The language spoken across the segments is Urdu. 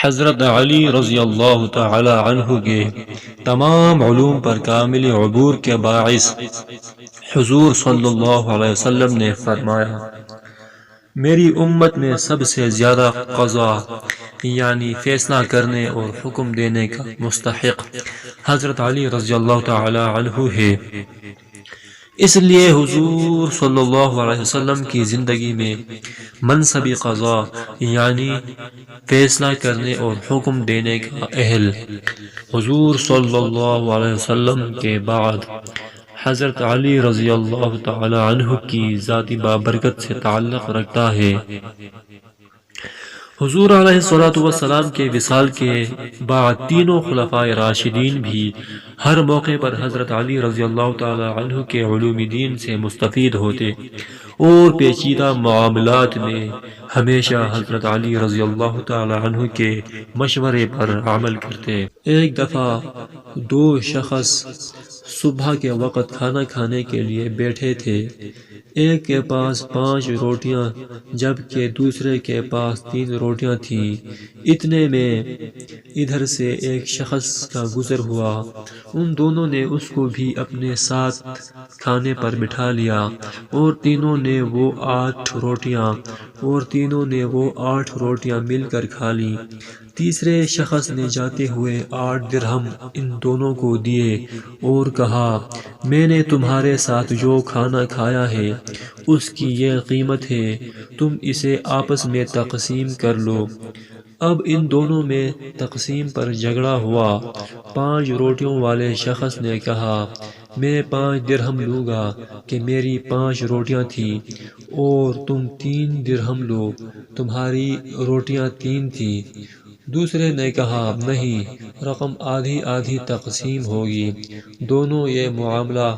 حضرت علی رضی اللہ تعالی عنہ کے تمام علوم پر کامل عبور کے باعث حضور صلی اللہ علیہ وسلم نے فرمایا، میری امت میں سب سے زیادہ قضا یعنی فیصلہ کرنے اور حکم دینے کا مستحق حضرت علی رضی اللہ تعالی عنہ ہے۔ اس لیے حضور صلی اللہ علیہ وسلم کی زندگی میں منصب قضا یعنی فیصلہ کرنے اور حکم دینے کا اہل حضور صلی اللہ علیہ وسلم کے بعد حضرت علی رضی اللہ تعالی عنہ کی ذاتی بابرکت سے تعلق رکھتا ہے۔ حضور علیہ الصلوۃ والسلام کے وصال کے بعد تینوں خلفائے راشدین بھی ہر موقع پر حضرت علی رضی اللہ تعالی عنہ کے علوم دین سے مستفید ہوتے اور پیچیدہ معاملات میں ہمیشہ حضرت علی رضی اللہ تعالی عنہ کے مشورے پر عمل کرتے۔ ایک دفعہ دو شخص صبح کے وقت کھانا کھانے کے لیے بیٹھے تھے۔ ایک کے پاس 5 روٹیاں جبکہ دوسرے کے پاس 3 روٹیاں تھیں۔ اتنے میں ادھر سے ایک شخص کا گزر ہوا، ان دونوں نے اس کو بھی اپنے ساتھ کھانے پر بٹھا لیا اور تینوں نے وہ 8 روٹیاں مل کر کھا لیں۔ تیسرے شخص نے جاتے ہوئے 8 درہم ان دونوں کو دیے اور کہا، میں نے تمہارے ساتھ جو کھانا کھایا ہے اس کی یہ قیمت ہے، تم اسے آپس میں تقسیم کر لو۔ اب ان دونوں میں تقسیم پر جھگڑا ہوا۔ 5 روٹیوں والے شخص نے کہا، میں 5 درہم لوں گا کہ میری 5 روٹیاں تھیں، اور تم 3 درہم لو، تمہاری روٹیاں 3 تھیں۔ دوسرے نے کہا، نہیں، رقم آدھی آدھی تقسیم ہوگی۔ دونوں یہ معاملہ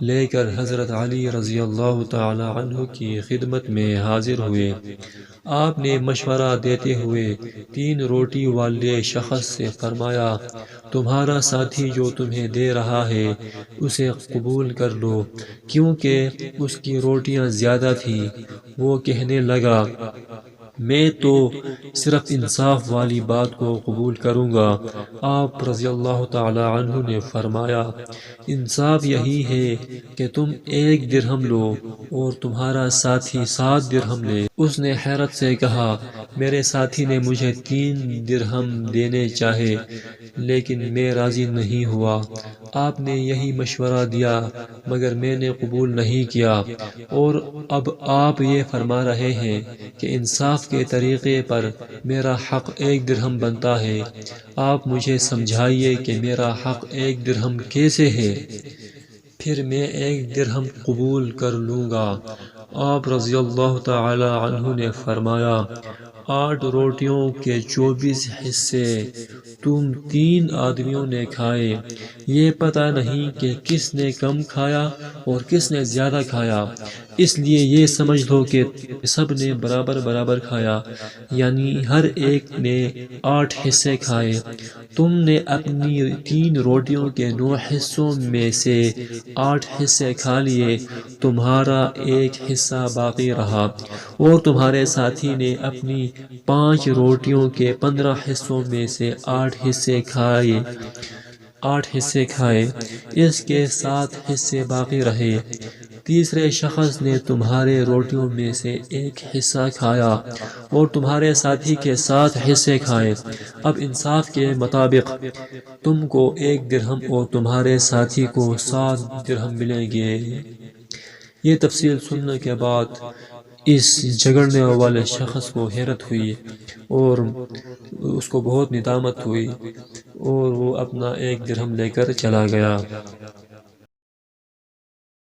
لے کر حضرت علی رضی اللہ تعالی عنہ کی خدمت میں حاضر ہوئے۔ آپ نے مشورہ دیتے ہوئے 3 روٹی والے شخص سے فرمایا، تمہارا ساتھی جو تمہیں دے رہا ہے اسے قبول کر لو، کیونکہ اس کی روٹیاں زیادہ تھیں۔ وہ کہنے لگا، میں تو صرف انصاف والی بات کو قبول کروں گا۔ آپ رضی اللہ تعالی عنہ نے فرمایا، انصاف یہی ہے کہ تم 1 درہم لو اور تمہارا ساتھی 7 درہم لے۔ اس نے حیرت سے کہا، میرے ساتھی نے مجھے 3 درہم دینے چاہے لیکن میں راضی نہیں ہوا۔ آپ نے یہی مشورہ دیا مگر میں نے قبول نہیں کیا، اور اب آپ یہ فرما رہے ہیں کہ انصاف کے طریقے پر میرا حق 1 درہم بنتا ہے۔ آپ مجھے سمجھائیے کہ میرا حق 1 درہم کیسے ہے؟ پھر میں 1 درہم قبول کر لوں گا۔ آپ رضی اللہ تعالی عنہ نے فرمایا، 8 روٹیوں کے 24 حصے تم 3 آدمیوں نے کھائے، یہ پتہ نہیں کہ کس نے کم کھایا اور کس نے زیادہ کھایا، اس لیے یہ سمجھ لو کہ سب نے برابر برابر کھایا، یعنی ہر ایک نے 8 حصے کھائے۔ تم نے اپنی 3 روٹیوں کے 9 حصوں میں سے 8 حصے کھا لیے، تمہارا 1 حصہ باقی رہا، اور تمہارے ساتھی نے اپنی 5 روٹیوں کے 15 حصوں میں سے 8 حصے کھائے، اس کے 7 حصے باقی رہے۔ تیسرے شخص نے تمہارے روٹیوں میں سے 1 حصہ کھایا اور تمہارے ساتھی کے 7 حصے کھائے۔ اب انصاف کے مطابق تم کو 1 درہم اور تمہارے ساتھی کو 7 درہم ملیں گے۔ یہ تفصیل سننے کے بعد اس جھگڑنے والے شخص کو حیرت ہوئی اور اس کو بہت ندامت ہوئی، اور وہ اپنا 1 درہم لے کر چلا گیا۔